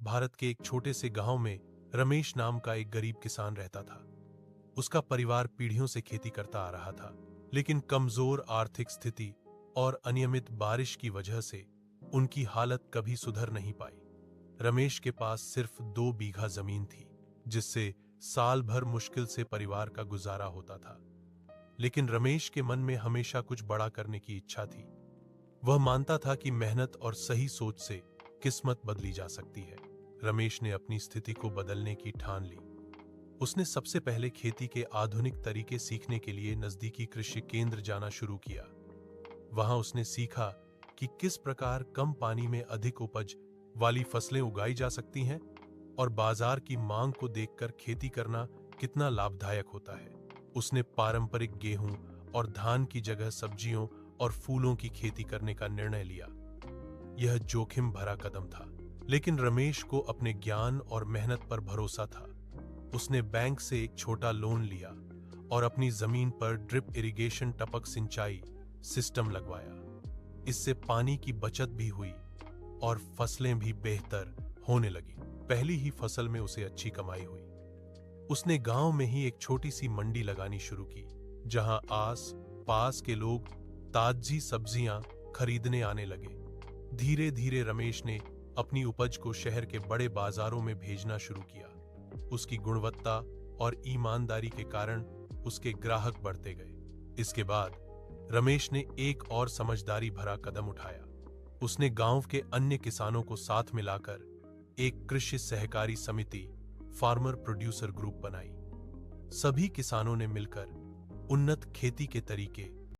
भारत के एक छोटे से गांव में रमेश नाम का एक गरीब किसान रहता था। उसका परिवार पीढ़ियों से खेती करता आ रहा था, लेकिन कमजोर आर्थिक स्थिति और अनियमित बारिश की वजह से उनकी हालत कभी सुधर नहीं पाई। रमेश के पास सिर्फ 2 बीघा जमीन थी, जिससे साल भर मुश्किल से परिवार का गुजारा होता था। लेकिन रमेश के मन में हमेशा कुछ बड़ा करने की इच्छा थी। वह मानता था कि मेहनत और सही सोच से किस्मत बदली जा सकती है। रमेश ने अपनी स्थिति को बदलने की ठान ली। उसने सबसे पहले खेती के आधुनिक तरीके सीखने के लिए नजदीकी कृषि केंद्र जाना शुरू किया। वहां उसने सीखा कि किस प्रकार कम पानी में अधिक उपज वाली फसलें उगाई जा सकती हैं और बाजार की मांग को देखकर खेती करना कितना लाभदायक होता है। उसने पारंपरिक गेहूं और धान की जगह सब्जियों और फूलों की खेती करने का निर्णय लिया। यह जोखिम भरा कदम था, लेकिन रमेश को अपने ज्ञान और मेहनत पर भरोसा था। उसने बैंक से एक छोटा लोन लिया और अपनी जमीन पर ड्रिप इरिगेशन टपक सिंचाई सिस्टम लगवाया। इससे पानी की बचत भी हुई और फसलें भी बेहतर होने लगी। पहली ही फसल में उसे अच्छी कमाई हुई। उसने गांव में ही एक छोटी सी मंडी लगानी शुरू की, जहां आस पास के लोग ताजी सब्जियां खरीदने आने लगे। धीरे धीरे रमेश ने अपनी उपज को शहर के बड़े बाजारों में भेजना शुरू किया। उसकी गुणवत्ता और ईमानदारी के कारण उसके ग्राहक बढ़ते गए। इसके बाद रमेश ने एक और समझदारी भरा कदम उठाया। उसने गांव के अन्य किसानों को साथ मिलाकर एक कृषि सहकारी समिति फार्मर प्रोड्यूसर ग्रुप बनाई। सभी किसानों ने मिलकर उन्नत खेती के तरीके